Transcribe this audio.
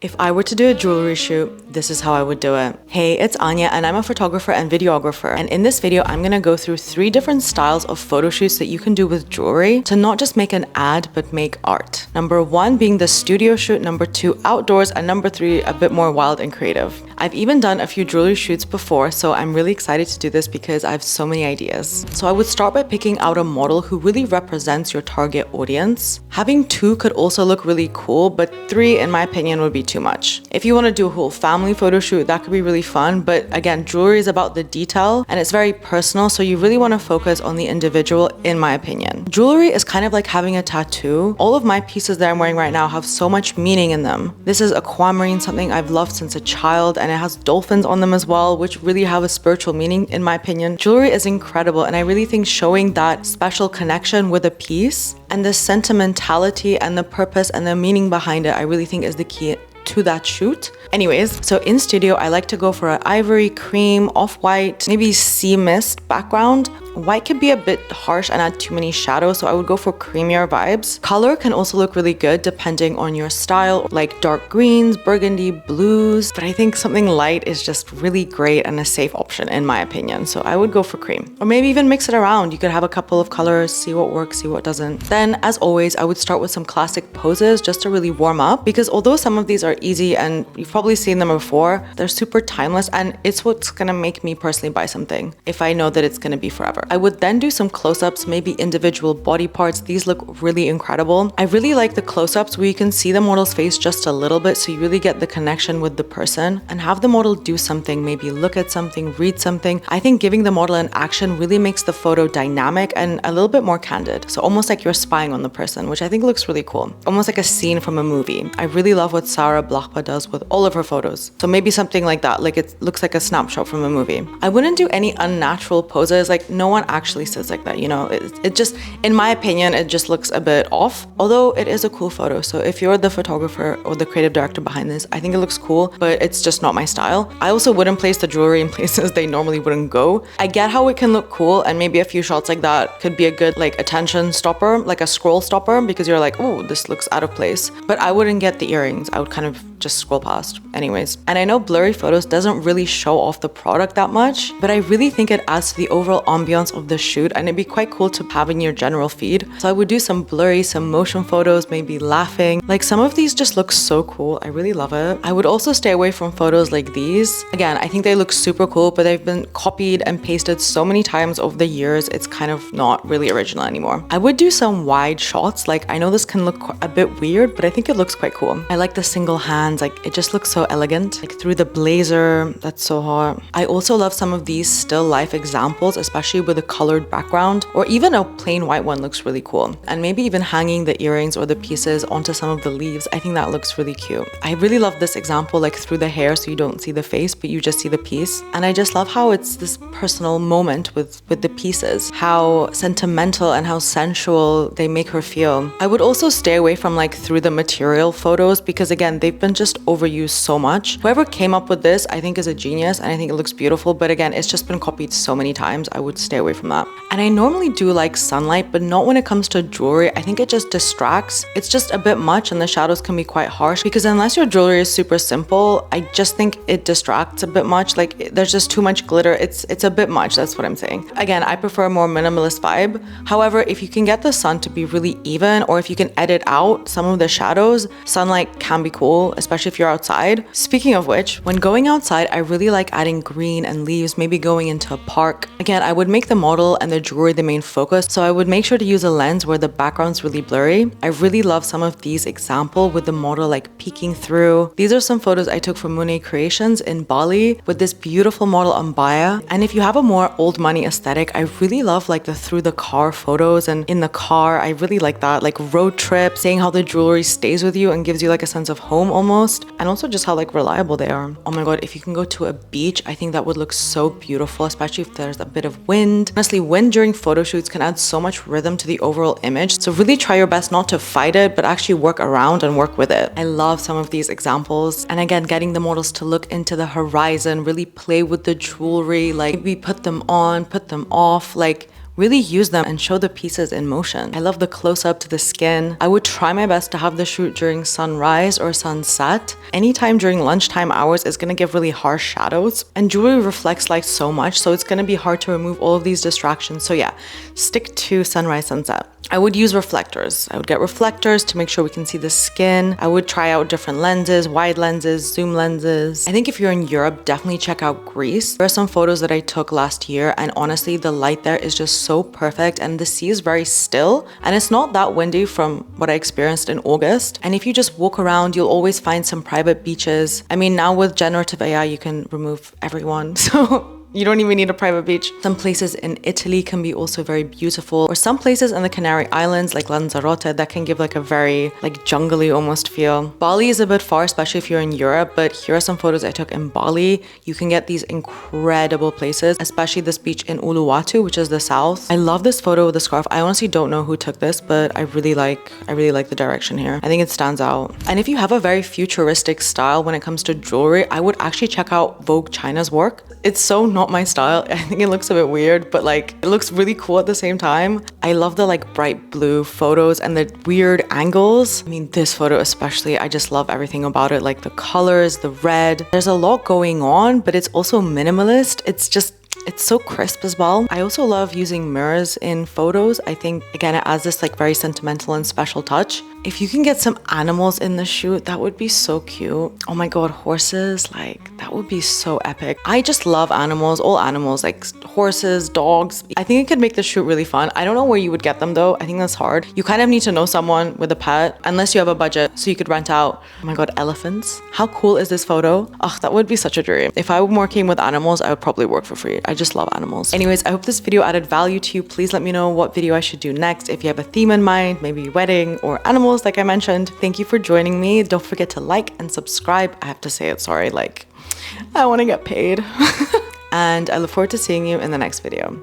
If I were to do a jewelry shoot, this is how I would do it. Hey, it's Anya and I'm a photographer and videographer. And in this video, I'm gonna go through 3 different styles of photo shoots that you can do with jewelry to not just make an ad, but make art. Number 1 being the studio shoot, number 2 outdoors, and number 3 a bit more wild and creative. I've even done a few jewelry shoots before, so I'm really excited to do this because I have so many ideas. So I would start by picking out a model who really represents your target audience. Having 2 could also look really cool, but 3 in my opinion would be too much. If you want to do a whole family photo shoot, that could be really fun, but again, jewelry is about the detail and it's very personal, so you really want to focus on the individual in my opinion. Jewelry is kind of like having a tattoo. All of my pieces that I'm wearing right now have so much meaning in them. This is aquamarine, something I've loved since a child, and it has dolphins on them as well, which really have a spiritual meaning in my opinion. Jewelry is incredible, and I really think showing that special connection with a piece and the sentimentality and the purpose and the meaning behind it, I really think is the key to that shoot. Anyways, so in studio, I like to go for an ivory, cream, off-white, maybe sea mist background. White can be a bit harsh and add too many shadows, so I would go for creamier vibes. Color can also look really good depending on your style, like dark greens, burgundy, blues, but I think something light is just really great and a safe option in my opinion, so I would go for cream. Or maybe even mix it around. You could have a couple of colors, see what works, see what doesn't. Then, as always, I would start with some classic poses just to really warm up, because although some of these are easy and you've probably seen them before, they're super timeless, and it's what's gonna make me personally buy something if I know that it's gonna be forever. I would then do some close-ups, maybe individual body parts. These look really incredible. I really like the close-ups where you can see the model's face just a little bit, so you really get the connection with the person, and have the model do something, maybe look at something, read something. I think giving the model an action really makes the photo dynamic and a little bit more candid. So almost like you're spying on the person, which I think looks really cool. Almost like a scene from a movie. I really love what Sarah Blachba does with all of her photos. So maybe something like that, like it looks like a snapshot from a movie. I wouldn't do any unnatural poses, like no one actually says like that, you know. It just, in my opinion, it just looks a bit off, although it is a cool photo. So if you're the photographer or the creative director behind this, I think it looks cool, but it's just not my style. I also wouldn't place the jewelry in places they normally wouldn't go. I get how it can look cool, and maybe a few shots like that could be a good like attention stopper, like a scroll stopper, because you're like, oh, this looks out of place. But I wouldn't get the earrings. I would kind of just scroll past anyways. And I know blurry photos doesn't really show off the product that much, but I really think it adds to the overall ambiance of the shoot, and it'd be quite cool to have in your general feed. So I would do some blurry, some motion photos, maybe laughing. Like some of these just look so cool. I really love it. I would also stay away from photos like these. Again, I think they look super cool, but they've been copied and pasted so many times over the years, it's kind of not really original anymore. I would do some wide shots. Like I know this can look a bit weird, but I think it looks quite cool. I like the single hands, like it just looks so elegant. Like through the blazer, that's so hot. I also love some of these still life examples, especially with a colored background, or even a plain white one looks really cool. And maybe even hanging the earrings or the pieces onto some of the leaves. I think that looks really cute. I really love this example, like through the hair, so you don't see the face, but you just see the piece. And I just love how it's this personal moment with the pieces, how sentimental and how sensual they make her feel. I would also stay away from like through the material photos, because again, they've been just overused so much. Whoever came up with this, I think is a genius, and I think it looks beautiful, but again, it's just been copied so many times. I would stay away from that. And I normally do like sunlight, but not when it comes to jewelry. I think it just distracts. It's just a bit much, and the shadows can be quite harsh, because unless your jewelry is super simple, I just think it distracts a bit much. Like there's just too much glitter. It's a bit much, that's what I'm saying. Again, I prefer a more minimalist vibe. However, if you can get the sun to be really even, or if you can edit out some of the shadows, sunlight can be cool, especially if you're outside. Speaking of which, when going outside, I really like adding green and leaves, maybe going into a park. Again, I would make the model and the jewelry the main focus, so I would make sure to use a lens where the background's really blurry. I really love some of these examples with the model like peeking through. These are some photos I took from Monet Creations in Bali with this beautiful model Ambaya. And if you have a more old money aesthetic, I really love like the through the car photos, and in the car, I really like that, like road trip, saying how the jewelry stays with you and gives you like a sense of home almost, and also just how like reliable they are. Oh my god, if you can go to a beach, I think that would look so beautiful, especially if there's a bit of wind. Honestly, wind during photo shoots can add so much rhythm to the overall image, so really try your best not to fight it, but actually work around and work with it. I love some of these examples. And again, getting the models to look into the horizon, really play with the jewelry, like maybe put them on, put them off, like really use them and show the pieces in motion. I love the close-up to the skin. I would try my best to have the shoot during sunrise or sunset. Anytime during lunchtime hours is gonna give really harsh shadows, and jewelry reflects light so much, so it's gonna be hard to remove all of these distractions. So yeah, stick to sunrise, sunset. I would use reflectors. I would get reflectors to make sure we can see the skin. I would try out different lenses, wide lenses, zoom lenses. I think if you're in Europe, definitely check out Greece. There are some photos that I took last year, and honestly, the light there is just so perfect, and the sea is very still, and it's not that windy from what I experienced in August. And if you just walk around, you'll always find some private beaches. I mean, now with generative AI, you can remove everyone, so you don't even need a private beach. Some places in Italy can be also very beautiful, or some places in the Canary Islands like Lanzarote that can give like a very like jungly almost feel. Bali is a bit far, especially if you're in Europe, but here are some photos I took in Bali. You can get these incredible places, especially this beach in Uluwatu, which is the south. I love this photo with the scarf. I honestly don't know who took this, but I really like the direction here. I think it stands out. And if you have a very futuristic style when it comes to jewelry, I would actually check out Vogue China's work. It's so not my style. I think it looks a bit weird, but like it looks really cool at the same time. I love the like bright blue photos and the weird angles. I mean, this photo especially, I just love everything about it. Like the colors, the red. There's a lot going on, but it's also minimalist. It's so crisp as well. I also love using mirrors in photos. I think, again, it adds this like very sentimental and special touch. If you can get some animals in the shoot, that would be so cute. Oh my God, horses, like that would be so epic. I just love animals, all animals, like horses, dogs. I think it could make the shoot really fun. I don't know where you would get them though. I think that's hard. You kind of need to know someone with a pet, unless you have a budget, so you could rent out. Oh my God, elephants. How cool is this photo? Oh, that would be such a dream. If I were working with animals, I would probably work for free. I just love animals. Anyways, I hope this video added value to you. Please let me know what video I should do next. If you have a theme in mind, maybe wedding or animals, like I mentioned. Thank you for joining me. Don't forget to like and subscribe. I have to say it, sorry, like I want to get paid. And I look forward to seeing you in the next video.